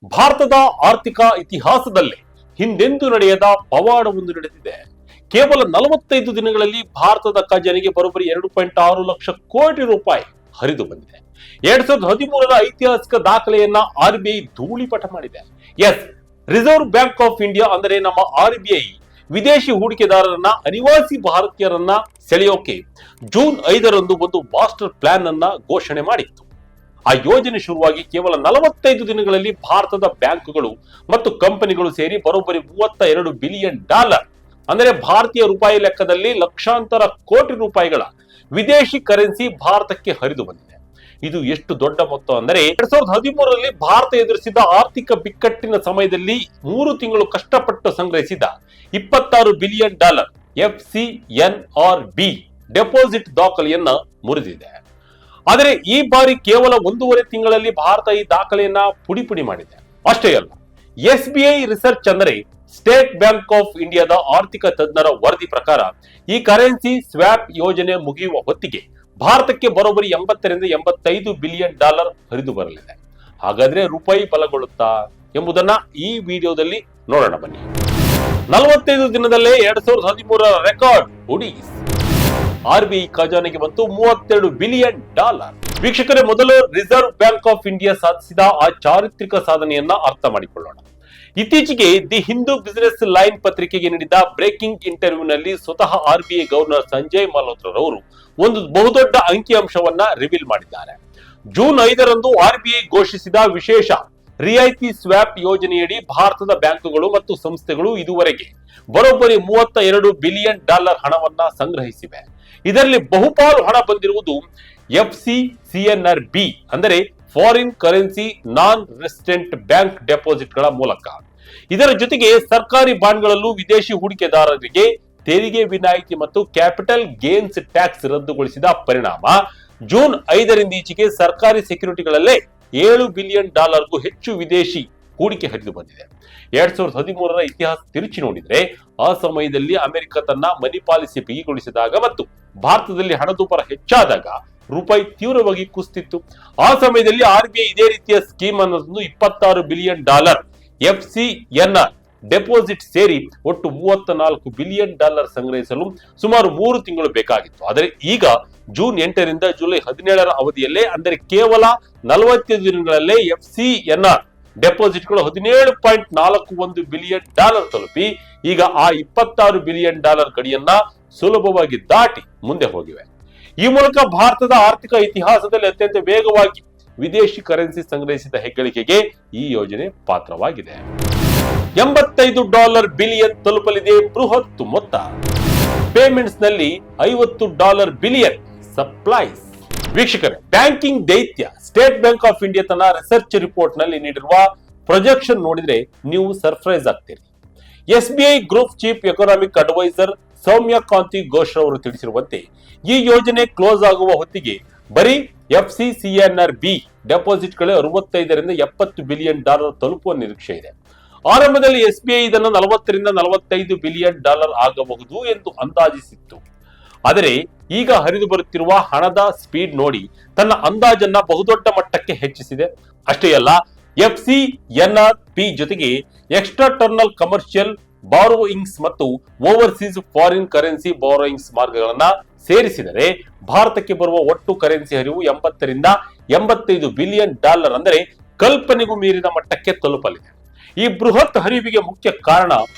ಭಾರತದ ಆರ್ಥಿಕ ಇತಿಹಾಸದಲ್ಲೇ ಹಿಂದೆಂದೂ ನಡೆಯದ ಪವಾಡವೊಂದು ನಡೆದಿದೆ. ಕೇವಲ 45 ದಿನಗಳಲ್ಲಿ ಭಾರತದ ಖಜಾನೆಗೆ ಬರೋಬ್ಬರಿ 2.6 ಲಕ್ಷ ಕೋಟಿ ರೂಪಾಯಿ ಹರಿದು ಬಂದಿದೆ. 2013ರ ಐತಿಹಾಸಿಕ ದಾಖಲೆಯನ್ನ RBI ಧೂಳಿಪಟ ಮಾಡಿದೆ. Yes, Reserve Bank of India ಅಂದರೆ ನಮ್ಮ RBI ವಿದೇಶಿ ಹೂಡಿಕೆದಾರರನ್ನ, ಅನಿವಾಸಿ ಭಾರತೀಯರನ್ನ ಸೆಳೆಯೋಕೆ ಜೂನ್ 5ರಂದು ಒಂದು ಮಾಸ್ಟರ್ ಪ್ಲಾನ್ ಅನ್ನ ಘೋಷಣೆ ಮಾಡಿತ್ತು. ಆ ಯೋಜನೆ ಶುರುವಾಗಿ ಕೇವಲ 45 ದಿನಗಳಲ್ಲಿ ಭಾರತದ ಬ್ಯಾಂಕುಗಳು ಮತ್ತು ಕಂಪನಿಗಳು ಸೇರಿ ಬರೋಬ್ಬರಿ $32 ಬಿಲಿಯನ್, ಅಂದರೆ ಭಾರತೀಯ ರೂಪಾಯಿ ಲೆಕ್ಕದಲ್ಲಿ ಲಕ್ಷಾಂತರ ಕೋಟಿ ರೂಪಾಯಿಗಳ ವಿದೇಶಿ ಕರೆನ್ಸಿ ಭಾರತಕ್ಕೆ ಹರಿದು ಬಂದಿದೆ. ಇದು ಎಷ್ಟು ದೊಡ್ಡ ಮೊತ್ತ ಅಂದರೆ 2013ರಲ್ಲಿ ಭಾರತ ಎದುರಿಸಿದ ಆರ್ಥಿಕ ಬಿಕ್ಕಟ್ಟಿನ ಸಮಯದಲ್ಲಿ 3 ತಿಂಗಳು ಕಷ್ಟಪಟ್ಟು ಸಂಗ್ರಹಿಸಿದ $26 ಬಿಲಿಯನ್ FCNRB ಡೆಪಾಸಿಟ್ ದಾಖಲೆಯನ್ನ ಮುರಿದಿದೆ. ಆದರೆ ಈ ಬಾರಿ ಕೇವಲ 1.5 ತಿಂಗಳಲ್ಲಿ ಭಾರತ ಈ ದಾಖಲೆಯನ್ನ ಪುಡಿ ಮಾಡಿದೆ. ಅಷ್ಟೇ ಅಲ್ಲ, SBI ರಿಸರ್ಚ್ ಅಂದರೆ ಸ್ಟೇಟ್ ಬ್ಯಾಂಕ್ ಆಫ್ ಇಂಡಿಯಾದ ಆರ್ಥಿಕ ತಜ್ಞರ ವರದಿ ಪ್ರಕಾರ ಈ ಕರೆನ್ಸಿ ಸ್ವ್ಯಾಪ್ ಯೋಜನೆ ಮುಗಿಯುವ ಹೊತ್ತಿಗೆ ಭಾರತಕ್ಕೆ ಬರೋಬ್ಬರಿ $80 ರಿಂದ $85 ಬಿಲಿಯನ್ ಹರಿದು ಬರಲಿದೆ. ಹಾಗಾದ್ರೆ ರೂಪಾಯಿ ಬಲಗೊಳ್ಳುತ್ತಾ ಎಂಬುದನ್ನ ಈ ವಿಡಿಯೋದಲ್ಲಿ ನೋಡೋಣ ಬನ್ನಿ. 45 ದಿನದಲ್ಲೇ 2013ರ ರೆಕಾರ್ಡ್ ಹುಡುಗಿಸಿ RBI ಖಜಾನೆಗೆ ಬಂತು $32 ಬಿಲಿಯನ್. ವೀಕ್ಷಕರೇ, ಮೊದಲು ರಿಸರ್ವ್ ಬ್ಯಾಂಕ್ ಆಫ್ ಇಂಡಿಯಾ ಸಾಧಿಸಿದ ಆ ಚಾರಿತ್ರಿಕ ಸಾಧನೆಯನ್ನ ಅರ್ಥ ಮಾಡಿಕೊಳ್ಳೋಣ. ಇತ್ತೀಚೆಗೆ ದಿ ಹಿಂದೂ ಬಿಸಿನೆಸ್ ಲೈನ್ ಪತ್ರಿಕೆಗೆ ನೀಡಿದ ಬ್ರೇಕಿಂಗ್ ಇಂಟರ್ವ್ಯೂನಲ್ಲಿ ಸ್ವತಃ RBI ಗವರ್ನರ್ ಸಂಜಯ್ ಮಲ್ಹೋತ್ರರವರು ಒಂದು ಬಹುದೊಡ್ಡ ಅಂಕಿಅಂಶವನ್ನ ರಿವೀಲ್ ಮಾಡಿದ್ದಾರೆ. ಜೂನ್ 5ರಂದು RBI ಘೋಷಿಸಿದ ವಿಶೇಷ ರಿಯಾಯಿತಿ ಸ್ವ್ಯಾಪ್ ಯೋಜನೆಯಡಿ ಭಾರತದ ಬ್ಯಾಂಕುಗಳು ಮತ್ತು ಸಂಸ್ಥೆಗಳು ಇದುವರೆಗೆ ಬರೋಬ್ಬರಿ $32 ಬಿಲಿಯನ್ ಹಣವನ್ನ ಸಂಗ್ರಹಿಸಿವೆ. ಇದರಲ್ಲಿ ಬಹುಪಾಲು ಹಣ ಬಂದಿರುವುದು FCNRB ಅಂದರೆ ಫಾರಿನ್ ಕರೆನ್ಸಿ ನಾನ್ ರೆಸಿಡೆಂಟ್ ಬ್ಯಾಂಕ್ ಡೆಪಾಸಿಟ್ ಗಳ ಮೂಲಕ. ಇದರ ಜೊತೆಗೆ ಸರ್ಕಾರಿ ಬಾಂಡ್ಗಳಲ್ಲೂ ವಿದೇಶಿ ಹೂಡಿಕೆದಾರರಿಗೆ ತೆರಿಗೆ ವಿನಾಯಿತಿ ಮತ್ತು ಕ್ಯಾಪಿಟಲ್ ಗೇನ್ಸ್ ಟ್ಯಾಕ್ಸ್ ರದ್ದುಗೊಳಿಸಿದ ಪರಿಣಾಮ ಜೂನ್ 5ರಿಂದ ಈಚೆಗೆ ಸರ್ಕಾರಿ ಸೆಕ್ಯೂರಿಟಿಗಳಲ್ಲೇ $7 ಬಿಲಿಯನ್ ಗೂ ಹೆಚ್ಚು ವಿದೇಶಿ ಹೂಡಿಕೆ ಹರಿದು ಬಂದಿದೆ. 2013ರ ಇತಿಹಾಸ ತಿರುಚಿ ನೋಡಿದ್ರೆ ಆ ಸಮಯದಲ್ಲಿ ಅಮೆರಿಕ ತನ್ನ ಮನಿ ಪಾಲಿಸಿ ಬಿಗಿಗೊಳಿಸಿದಾಗ ಮತ್ತು ಭಾರತದಲ್ಲಿ ಹಣದುಬ್ಬರ ಹೆಚ್ಚಾದಾಗ ರೂಪಾಯಿ ತೀವ್ರವಾಗಿ ಕುಸಿತಿತ್ತು. ಆ ಸಮಯದಲ್ಲಿ RBI ಇದೇ ರೀತಿಯ ಸ್ಕೀಮ್ ಅನ್ನೋದು $26 ಬಿಲಿಯನ್ FCNR ಡೆಪಾಸಿಟ್ ಸೇರಿ ಒಟ್ಟು $34 ಬಿಲಿಯನ್ ಸಂಗ್ರಹಿಸಲು ಸುಮಾರು 3 ತಿಂಗಳು ಬೇಕಾಗಿತ್ತು. ಆದರೆ ಈಗ ಜೂನ್ 8ರಿಂದ ಜುಲೈ 17ರ ಅವಧಿಯಲ್ಲೇ, ಅಂದರೆ ಕೇವಲ 45 ದಿನಗಳಲ್ಲೇ FCNR ಡೆಪಾಸಿಟ್ಗಳು $17.41 ಬಿಲಿಯನ್ ತಲುಪಿ ಈಗ ಆ $26 ಬಿಲಿಯನ್ ಗಡಿಯನ್ನ ಸುಲಭವಾಗಿ ದಾಟಿ ಮುಂದೆ ಹೋಗಿವೆ. ಈ ಮೂಲಕ ಭಾರತದ ಆರ್ಥಿಕ ಇತಿಹಾಸದಲ್ಲಿ ಅತ್ಯಂತ ವೇಗವಾಗಿ ವಿದೇಶಿ ಕರೆನ್ಸಿ ಸಂಗ್ರಹಿಸಿದ ಹೆಗ್ಗಳಿಕೆಗೆ ಈ ಯೋಜನೆ ಪಾತ್ರವಾಗಿದೆ. $85 ಬಿಲಿಯನ್ ತಲುಪಲಿದೆ ಬೃಹತ್ ಮೊತ್ತ. ಪೇಮೆಂಟ್ಸ್ ನಲ್ಲಿ $50 ಬಿಲಿಯನ್ ಸಪ್ಲೈಸ್. ವೀಕ್ಷಕರೇ, ಬ್ಯಾಂಕಿಂಗ್ ದೈತ್ಯ ಸ್ಟೇಟ್ ಬ್ಯಾಂಕ್ ಆಫ್ ಇಂಡಿಯಾ ತನ್ನ ರಿಸರ್ಚ್ ರಿಪೋರ್ಟ್ ನಲ್ಲಿ ನೀಡಿರುವ ಪ್ರೊಜೆಕ್ಷನ್ ನೋಡಿದ್ರೆ ನೀವು ಸರ್ಪ್ರೈಸ್ ಆಗ್ತೀರಿ. SBI group chief economic advisor Soumya Kanti Ghosh ಅವರು ತಿಳಿಸಿರುವಂತೆ ಈ ಯೋಜನೆ ಕ್ಲೋಸ್ ಆಗುವ ಹೊತ್ತಿಗೆ ಬರೀ FCNRB ಡೆಪಾಸಿಟ್ ಗಳು $65 ರಿಂದ $70 ಬಿಲಿಯನ್ ತಲುಪುವ ನಿರೀಕ್ಷೆ ಇದೆ. ಆರಂಭದಲ್ಲಿ SBI ಇದನ್ನು $40 ರಿಂದ $45 ಬಿಲಿಯನ್ ಆಗಬಹುದು ಎಂದು ಅಂದಾಜಿಸಿತ್ತು. ಆದರೆ ಈಗ ಹರಿದು ಬರುತ್ತಿರುವ ಹಣದ ಸ್ಪೀಡ್ ನೋಡಿ ತನ್ನ ಅಂದಾಜನ್ನ ಬಹುದೊಡ್ಡ ಮಟ್ಟಕ್ಕೆ ಹೆಚ್ಚಿಸಿದೆ. ಅಷ್ಟೇ ಅಲ್ಲ, FCNRB ಜೊತೆಗೆ ಎಕ್ಸ್ಟರ್ನಲ್ ಕಮರ್ಷಿಯಲ್ ಬಾರೋಯಿಂಗ್ಸ್ ಮತ್ತು ಓವರ್ಸೀಸ್ ಫಾರಿನ್ ಕರೆನ್ಸಿ ಬಾರೋಯಿಂಗ್ಸ್ ಮಾರ್ಗಗಳನ್ನ ಸೇರಿಸಿದರೆ ಭಾರತಕ್ಕೆ ಬರುವ ಒಟ್ಟು ಕರೆನ್ಸಿ ಹರಿವು $80 ರಿಂದ $85 ಬಿಲಿಯನ್, ಅಂದರೆ ಕಲ್ಪನೆಗೂ ಮೀರಿದ ಮಟ್ಟಕ್ಕೆ ತಲುಪಲಿದೆ. ಈ ಬೃಹತ್ ಹರಿವಿಗೆ ಮುಖ್ಯ ಕಾರಣ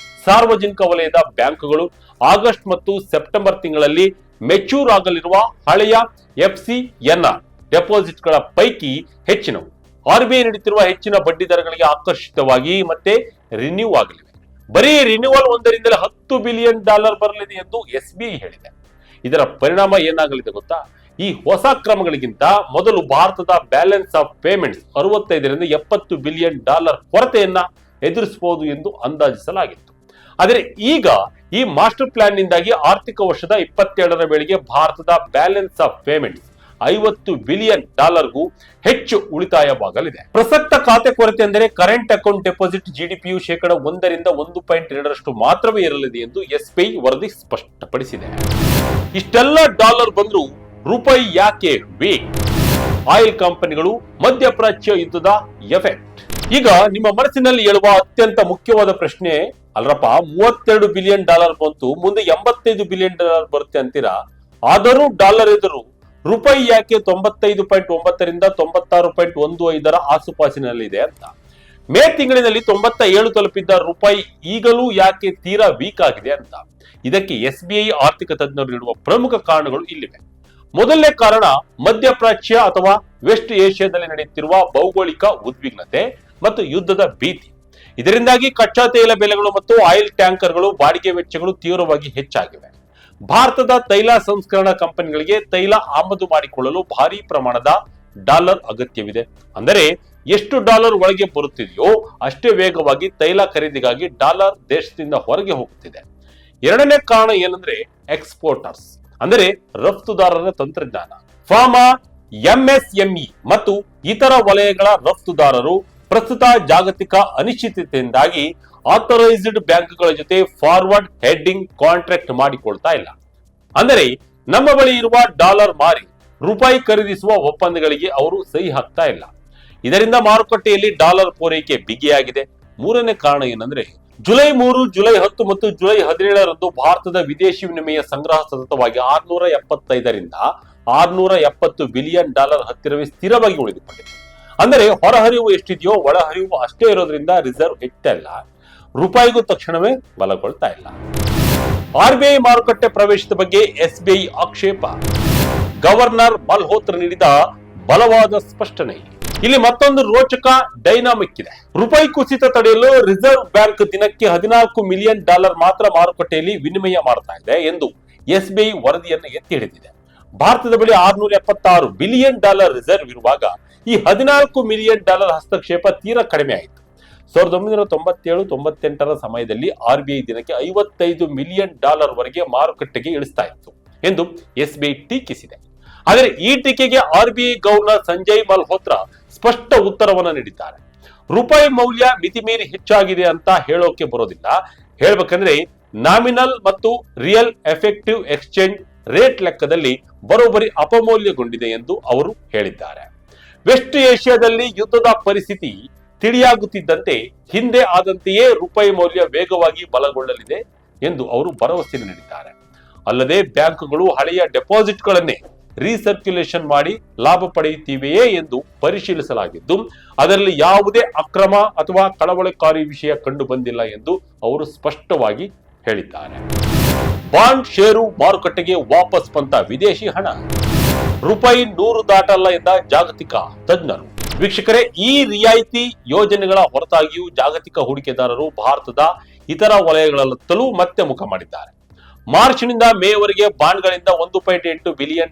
ಸಾರ್ವಜನಿಕ ವಲಯದ ಬ್ಯಾಂಕುಗಳು ಆಗಸ್ಟ್ ಮತ್ತು ಸೆಪ್ಟೆಂಬರ್ ತಿಂಗಳಲ್ಲಿ ಮೆಚೂರ್ ಆಗಲಿರುವ ಹಳೆಯ FCNR ಡೆಪಾಸಿಟ್ ಗಳ ಪೈಕಿ ಹೆಚ್ಚಿನವು RBI ನೀಡುತ್ತಿರುವ ಹೆಚ್ಚಿನ ಬಡ್ಡಿ ದರಗಳಿಗೆ ಆಕರ್ಷಿತವಾಗಿ ಮತ್ತೆ ರಿನ್ಯೂ ಆಗಲಿವೆ. ಬರೀ ರಿನ್ಯೂವಲ್ ಒಂದರಿಂದಲೇ $10 ಬಿಲಿಯನ್ ಬರಲಿದೆ ಎಂದು SBI ಹೇಳಿದೆ. ಇದರ ಪರಿಣಾಮ ಏನಾಗಲಿದೆ ಗೊತ್ತಾ? ಈ ಹೊಸ ಕ್ರಮಗಳಿಗಿಂತ ಮೊದಲು ಭಾರತದ ಬ್ಯಾಲೆನ್ಸ್ ಆಫ್ ಪೇಮೆಂಟ್ಸ್ $65 ರಿಂದ $70 ಬಿಲಿಯನ್ ಕೊರತೆಯನ್ನ ಎದುರಿಸಬಹುದು ಎಂದು ಅಂದಾಜಿಸಲಾಗಿತ್ತು. ಆದರೆ ಈಗ ಈ ಮಾಸ್ಟರ್ ಪ್ಲಾನ್ ನಿಂದಾಗಿ ಆರ್ಥಿಕ ವರ್ಷದ 27ರ ವೇಳೆಗೆ ಭಾರತದ ಬ್ಯಾಲೆನ್ಸ್ ಆಫ್ ಪೇಮೆಂಟ್ಸ್ $50 ಬಿಲಿಯನ್ ಗೂ ಹೆಚ್ಚು ಉಳಿತಾಯವಾಗಲಿದೆ. ಪ್ರಸಕ್ತ ಖಾತೆ ಕೊರತೆ ಅಂದರೆ ಕರೆಂಟ್ ಅಕೌಂಟ್ ಡೆಪಾಸಿಟ್ GDPಯು $1 ರಿಂದ 1.2 ಮಾತ್ರವೇ ಇರಲಿದೆ ಎಂದು SBI ವರದಿ ಸ್ಪಷ್ಟಪಡಿಸಿದೆ. ಇಷ್ಟೆಲ್ಲ ಡಾಲರ್ ಬಂದರೂ ರೂಪಾಯಿ ಯಾಕೆ ವೀಕ್? ಆಯಿಲ್ ಕಂಪನಿಗಳು, ಮಧ್ಯಪ್ರಾಚ್ಯ ಯುದ್ಧದ ಎಫೆಕ್ಟ್, ಈಗ ನಿಮ್ಮ ಮನಸ್ಸಿನಲ್ಲಿ ಹೇಳುವ ಅತ್ಯಂತ ಮುಖ್ಯವಾದ ಪ್ರಶ್ನೆ, ಅಲ್ರಪ್ಪ $32 ಬಿಲಿಯನ್ ಬಂತು, ಮುಂದೆ $85 ಬಿಲಿಯನ್ ಬರುತ್ತೆ ಅಂತೀರಾ, ಆದರೂ ಡಾಲರ್ ಎದುರು ರೂಪಾಯಿ ಯಾಕೆ 95.9 ರಿಂದ 96.15 ಆಸುಪಾಸಿನಲ್ಲಿದೆ ಅಂತ. ಮೇ ತಿಂಗಳಿನಲ್ಲಿ 97 ತಲುಪಿದ್ದ ರೂಪಾಯಿ ಈಗಲೂ ಯಾಕೆ ತೀರಾ ವೀಕ್ ಆಗಿದೆ ಅಂತ. ಇದಕ್ಕೆ SBI ಆರ್ಥಿಕ ತಜ್ಞರು ನೀಡುವ ಪ್ರಮುಖ ಕಾರಣಗಳು ಇಲ್ಲಿವೆ. ಮೊದಲನೇ ಕಾರಣ ಮಧ್ಯಪ್ರಾಚ್ಯ ಅಥವಾ ವೆಸ್ಟ್ ಏಷ್ಯಾದಲ್ಲಿ ನಡೆಯುತ್ತಿರುವ ಭೌಗೋಳಿಕ ಉದ್ವಿಗ್ನತೆ ಮತ್ತು ಯುದ್ಧದ ಭೀತಿ. ಇದರಿಂದಾಗಿ ಕಚ್ಚಾ ತೈಲ ಬೆಲೆಗಳು ಮತ್ತು ಆಯಿಲ್ ಟ್ಯಾಂಕರ್ಗಳು ಬಾಡಿಗೆ ವೆಚ್ಚಗಳು ತೀವ್ರವಾಗಿ ಹೆಚ್ಚಾಗಿವೆ. ಭಾರತದ ತೈಲ ಸಂಸ್ಕರಣಾ ಕಂಪನಿಗಳಿಗೆ ತೈಲ ಆಮದು ಮಾಡಿಕೊಳ್ಳಲು ಭಾರಿ ಪ್ರಮಾಣದ ಡಾಲರ್ ಅಗತ್ಯವಿದೆ. ಅಂದರೆ ಎಷ್ಟು ಡಾಲರ್ ಒಳಗೆ ಬರುತ್ತಿದೆಯೋ ಅಷ್ಟೇ ವೇಗವಾಗಿ ತೈಲ ಖರೀದಿಗಾಗಿ ಡಾಲರ್ ದೇಶದಿಂದ ಹೊರಗೆ ಹೋಗುತ್ತಿದೆ. ಎರಡನೇ ಕಾರಣ ಏನಂದ್ರೆ ಎಕ್ಸ್ಪೋರ್ಟರ್ಸ್, ಅಂದರೆ ರಫ್ತುದಾರರ ತಂತ್ರಜ್ಞಾನ. ಫಾರ್ಮಾ, MSME ಮತ್ತು ಇತರ ವಲಯಗಳ ರಫ್ತುದಾರರು ಪ್ರಸ್ತುತ ಜಾಗತಿಕ ಅನಿಶ್ಚಿತತೆಯಿಂದಾಗಿ ಆಥರೈಸ್ಡ್ ಬ್ಯಾಂಕ್ಗಳ ಜೊತೆ ಫಾರ್ವರ್ಡ್ ಹೆಡ್ಡಿಂಗ್ ಕಾಂಟ್ರಾಕ್ಟ್ ಮಾಡಿಕೊಳ್ತಾ ಇಲ್ಲ. ಅಂದರೆ ನಮ್ಮ ಬಳಿ ಇರುವ ಡಾಲರ್ ಮಾರಿ ರೂಪಾಯಿ ಖರೀದಿಸುವ ಒಪ್ಪಂದಗಳಿಗೆ ಅವರು ಸಹಿ ಹಾಕ್ತಾ ಇಲ್ಲ. ಇದರಿಂದ ಮಾರುಕಟ್ಟೆಯಲ್ಲಿ ಡಾಲರ್ ಪೂರೈಕೆ ಬಿಗಿಯಾಗಿದೆ. ಮೂರನೇ ಕಾರಣ ಏನಂದ್ರೆ ಜುಲೈ 3, ಜುಲೈ 10 ಮತ್ತು ಜುಲೈ 17ರಂದು ಭಾರತದ ವಿದೇಶಿ ವಿನಿಮಯ ಸಂಗ್ರಹ ಸತತವಾಗಿ $675 ರಿಂದ $670 ಬಿಲಿಯನ್ ಹತ್ತಿರವೇ ಸ್ಥಿರವಾಗಿ ಉಳಿದುಕೊಂಡಿದೆ. ಅಂದರೆ ಹೊರಹರಿವು ಎಷ್ಟಿದೆಯೋ ಒಳಹರಿವು ಅಷ್ಟೇ ಇರೋದ್ರಿಂದ ರಿಸರ್ವ್ ಹೆಚ್ಚಲ್ಲ, ರೂಪಾಯಿಗೂ ತಕ್ಷಣವೇ ಬಲಗೊಳ್ತಾ ಇಲ್ಲ. RBI ಮಾರುಕಟ್ಟೆ ಪ್ರವೇಶದ ಬಗ್ಗೆ SBI ಆಕ್ಷೇಪ. ಗವರ್ನರ್ ಮಲ್ಹೋತ್ರ ನೀಡಿದ ಬಲವಾದ ಸ್ಪಷ್ಟನೆ. ಇಲ್ಲಿ ಮತ್ತೊಂದು ರೋಚಕ ಡೈನಾಮಿಕ್ ಇದೆ. ರೂಪಾಯಿ ಕುಸಿತ ತಡೆಯಲು ರಿಸರ್ವ್ ಬ್ಯಾಂಕ್ ದಿನಕ್ಕೆ $14 ಮಿಲಿಯನ್ ಮಾತ್ರ ಮಾರುಕಟ್ಟೆಯಲ್ಲಿ ವಿನಿಮಯ ಮಾಡ್ತಾ ಇದೆ ಎಂದು SBI ವರದಿಯನ್ನು ಎತ್ತಿ ಹಿಡಿದಿದೆ. ಭಾರತದ ಬಳಿ $676 ಬಿಲಿಯನ್ ರಿಸರ್ವ್ ಇರುವಾಗ ಈ $14 ಮಿಲಿಯನ್ ಹಸ್ತಕ್ಷೇಪ ತೀರಾ ಕಡಿಮೆ ಆಯಿತು. 1997-98ರ ಸಮಯದಲ್ಲಿ RBI ದಿನಕ್ಕೆ $55 ಮಿಲಿಯನ್ ವರೆಗೆ ಮಾರುಕಟ್ಟೆಗೆ ಇಳಿಸ್ತಾ ಇತ್ತು ಎಂದು SBI ಟೀಕಿಸಿದೆ. ಆದರೆ ಈ ಟೀಕೆಗೆ RBI ಗವರ್ನರ್ ಸಂಜಯ್ ಮಲ್ಹೋತ್ರ ಸ್ಪಷ್ಟ ಉತ್ತರವನ್ನು ನೀಡಿದ್ದಾರೆ. ರೂಪಾಯಿ ಮೌಲ್ಯ ಮಿತಿಮೀರಿ ಹೆಚ್ಚಾಗಿದೆ ಅಂತ ಹೇಳೋಕೆ ಬರೋದಿಲ್ಲ. ಹೇಳ್ಬೇಕಂದ್ರೆ ನಾಮಿನಲ್ ಮತ್ತು ರಿಯಲ್ ಎಫೆಕ್ಟಿವ್ ಎಕ್ಸ್ಚೇಂಜ್ ರೇಟ್ ಲೆಕ್ಕದಲ್ಲಿ ಬರೋಬ್ಬರಿ ಅಪಮೌಲ್ಯಗೊಂಡಿದೆ ಎಂದು ಅವರು ಹೇಳಿದ್ದಾರೆ. ವೆಸ್ಟ್ ಏಷ್ಯಾದಲ್ಲಿ ಯುದ್ಧದ ಪರಿಸ್ಥಿತಿ ತಿಳಿಯಾಗುತ್ತಿದ್ದಂತೆ ಹಿಂದೆ ಆದಂತೆಯೇ ರೂಪಾಯಿ ಮೌಲ್ಯ ವೇಗವಾಗಿ ಬಲಗೊಳ್ಳಲಿದೆ ಎಂದು ಅವರು ಭರವಸೆ ನೀಡಿದ್ದಾರೆ. ಅಲ್ಲದೆ ಬ್ಯಾಂಕ್ಗಳು ಹಳೆಯ ಡೆಪಾಸಿಟ್ಗಳನ್ನೇ ರೀಸರ್ಕ್ಯುಲೇಷನ್ ಮಾಡಿ ಲಾಭ ಪಡೆಯುತ್ತಿವೆಯೇ ಎಂದು ಪರಿಶೀಲಿಸಲಾಗಿದ್ದು ಅದರಲ್ಲಿ ಯಾವುದೇ ಅಕ್ರಮ ಅಥವಾ ಕಳವಳಕಾರಿ ವಿಷಯ ಕಂಡು ಬಂದಿಲ್ಲ ಎಂದು ಅವರು ಸ್ಪಷ್ಟವಾಗಿ ಹೇಳಿದ್ದಾರೆ. ಬಾಂಡ್ ಷೇರು ಮಾರುಕಟ್ಟೆಗೆ ವಾಪಸ್ ಬಂತ ವಿದೇಶಿ ಹಣ. ರೂಪಾಯಿ 100 ದಾಟಲ್ಲ ಎಂದ ಜಾಗತಿಕ ತಜ್ಞರು. ವೀಕ್ಷಕರೇ, ಈ ರಿಯಾಯಿತಿ ಯೋಜನೆಗಳ ಹೊರತಾಗಿಯೂ ಜಾಗತಿಕ ಹೂಡಿಕೆದಾರರು ಭಾರತದ ಇತರ ವಲಯಗಳಲ್ಲೂ ಮತ್ತೆ ಮುಖ ಮಾಡಿದ್ದಾರೆ. ಮಾರ್ಚ್ನಿಂದ ಮೇವರೆಗೆ ಬಾಂಡ್ಗಳಿಂದ $1.8 ಬಿಲಿಯನ್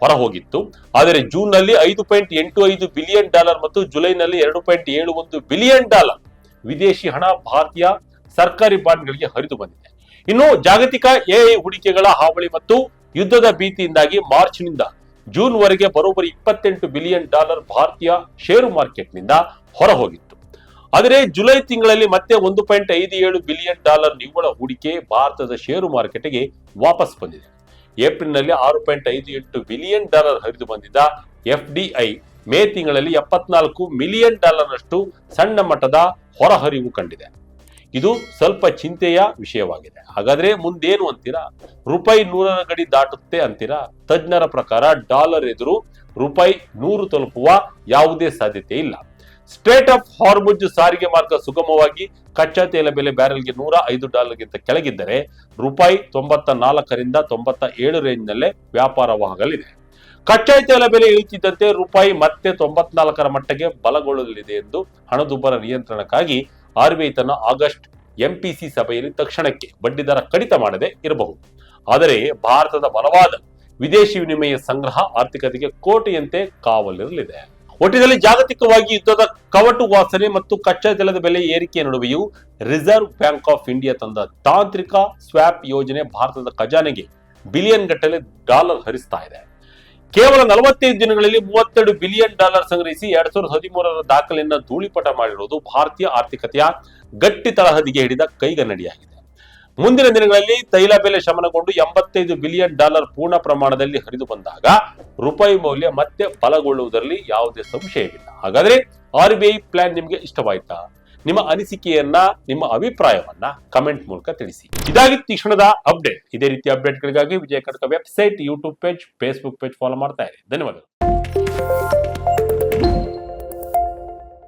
ಹೊರ ಹೋಗಿತ್ತು. ಆದರೆ ಜೂನ್ ನಲ್ಲಿ $5.85 ಬಿಲಿಯನ್ ಮತ್ತು ಜುಲೈನಲ್ಲಿ $2.71 ಬಿಲಿಯನ್ ವಿದೇಶಿ ಹಣ ಭಾರತೀಯ ಸರ್ಕಾರಿ ಬಾಂಡ್ಗಳಿಗೆ ಹರಿದು ಬಂದಿದೆ. ಇನ್ನು ಜಾಗತಿಕ AI ಹೂಡಿಕೆಗಳ ಹಾವಳಿ ಮತ್ತು ಯುದ್ಧದ ಭೀತಿಯಿಂದಾಗಿ ಮಾರ್ಚ್ನಿಂದ ಜೂನ್ ವರೆಗೆ ಬರೋಬ್ಬರಿ $28 ಬಿಲಿಯನ್ ಭಾರತೀಯ ಷೇರು ಮಾರ್ಕೆಟ್ನಿಂದ ಹೊರ ಹೋಗಿತ್ತು. ಆದರೆ ಜುಲೈ ತಿಂಗಳಲ್ಲಿ ಮತ್ತೆ $1.57 ಬಿಲಿಯನ್ ನಿವ್ವಳ ಹೂಡಿಕೆ ಭಾರತದ ಷೇರು ಮಾರುಕಟ್ಟೆಗೆ ವಾಪಸ್ ಬಂದಿದೆ. ಏಪ್ರಿಲ್ನಲ್ಲಿ $6.58 ಬಿಲಿಯನ್ ಹರಿದು ಬಂದಿದ್ದ FDI ಮೇ ತಿಂಗಳಲ್ಲಿ $74 ಮಿಲಿಯನ್ ನಷ್ಟು ಸಣ್ಣ ಮಟ್ಟದ ಹೊರಹರಿವು ಕಂಡಿದೆ. ಇದು ಸ್ವಲ್ಪ ಚಿಂತೆಯ ವಿಷಯವಾಗಿದೆ. ಹಾಗಾದ್ರೆ ಮುಂದೇನು ಅಂತೀರಾ? ರೂಪಾಯಿ 100ರ ಗಡಿ ದಾಟುತ್ತೆ ಅಂತೀರಾ? ತಜ್ಞರ ಪ್ರಕಾರ ಡಾಲರ್ ಎದುರು ರೂಪಾಯಿ 100 ತಲುಪುವ ಯಾವುದೇ ಸಾಧ್ಯತೆ ಇಲ್ಲ. ಸ್ಟ್ರೇಟ್ ಆಫ್ ಹಾರ್ಮುಜ್ ಸಾರಿಗೆ ಮಾರ್ಗ ಸುಗಮವಾಗಿ ಕಚ್ಚಾ ತೈಲ ಬೆಲೆ ಬ್ಯಾರೆಲ್ಗೆ $105 ಕೆಳಗಿದ್ದರೆ ರೂಪಾಯಿ 94 ರಿಂದ 97 ರೇಂಜ್ ನಲ್ಲೇ ವ್ಯಾಪಾರವಾಗಲಿದೆ. ಕಚ್ಚಾ ತೈಲ ಬೆಲೆ ಇಳಿತಿದ್ದಂತೆ ರೂಪಾಯಿ ಮತ್ತೆ 94ರ ಮಟ್ಟಿಗೆ ಬಲಗೊಳ್ಳಲಿದೆ ಎಂದು ಹಣದುಬ್ಬರ ನಿಯಂತ್ರಣಕ್ಕಾಗಿ RBI ತನ್ನ ಆಗಸ್ಟ್ MPC ಸಭೆಯಲ್ಲಿ ತಕ್ಷಣಕ್ಕೆ ಬಡ್ಡಿದರ ಕಡಿತ ಮಾಡದೆ ಇರಬಹುದು. ಆದರೆ ಭಾರತದ ಬಲವಾದ ವಿದೇಶಿ ವಿನಿಮಯ ಸಂಗ್ರಹ ಆರ್ಥಿಕತೆಗೆ ಕೋಟೆಯಂತೆ ಕಾವಲಿರಲಿದೆ. ಒಟ್ಟಿನಲ್ಲಿ ಜಾಗತಿಕವಾಗಿ ಯುದ್ಧದ ಕವಟು ವಾಸನೆ ಮತ್ತು ಕಚ್ಚಾ ತೈಲದ ಬೆಲೆ ಏರಿಕೆಯ ನಡುವೆಯೂ ರಿಸರ್ವ್ ಬ್ಯಾಂಕ್ ಆಫ್ ಇಂಡಿಯಾ ತಂದ ತಾಂತ್ರಿಕ ಸ್ವ್ಯಾಪ್ ಯೋಜನೆ ಭಾರತದ ಖಜಾನೆಗೆ ಬಿಲಿಯನ್ ಗಟ್ಟಲೆ ಡಾಲರ್ ಹರಿಸ್ತಾ ಇದೆ. ಕೇವಲ 45 ದಿನಗಳಲ್ಲಿ $32 ಬಿಲಿಯನ್ ಸಂಗ್ರಹಿಸಿ 2013ರ ದಾಖಲೆಯನ್ನ ಧೂಳಿಪಟ ಮಾಡಿರುವುದು ಭಾರತೀಯ ಆರ್ಥಿಕತೆಯ ಗಟ್ಟಿ ತಳಹದಿಗೆ ಹಿಡಿದ ಕೈಗನ್ನಡಿಯಾಗಿದೆ. ಮುಂದಿನ ದಿನಗಳಲ್ಲಿ ತೈಲ ಬೆಲೆ ಶಮನಗೊಂಡು $85 ಬಿಲಿಯನ್ ಪೂರ್ಣ ಪ್ರಮಾಣದಲ್ಲಿ ಹರಿದು ಬಂದಾಗ ರೂಪಾಯಿ ಮೌಲ್ಯ ಮತ್ತೆ ಬಲಗೊಳ್ಳುವುದರಲ್ಲಿ ಯಾವುದೇ ಸಂಶಯವಿಲ್ಲ. ಹಾಗಾದ್ರೆ RBI ಪ್ಲಾನ್ ನಿಮ್ಗೆ ಇಷ್ಟವಾಯ್ತಾ? ನಿಮ್ಮ ಅನಿಸಿಕೆಯನ್ನ, ನಿಮ್ಮ ಅಭಿಪ್ರಾಯವನ್ನ ಕಮೆಂಟ್ ಮೂಲಕ ತಿಳಿಸಿ. ಇದಾಗಿತ್ತು ಈ ಕ್ಷಣದ ಅಪ್ಡೇಟ್. ಇದೇ ರೀತಿ ಅಪ್ಡೇಟ್ಗಳಿಗಾಗಿ Vijaya Karnataka website, YouTube page, Facebook page follow ಮಾಡ್ತಾ ಇರಿ. ಧನ್ಯವಾದಗಳು.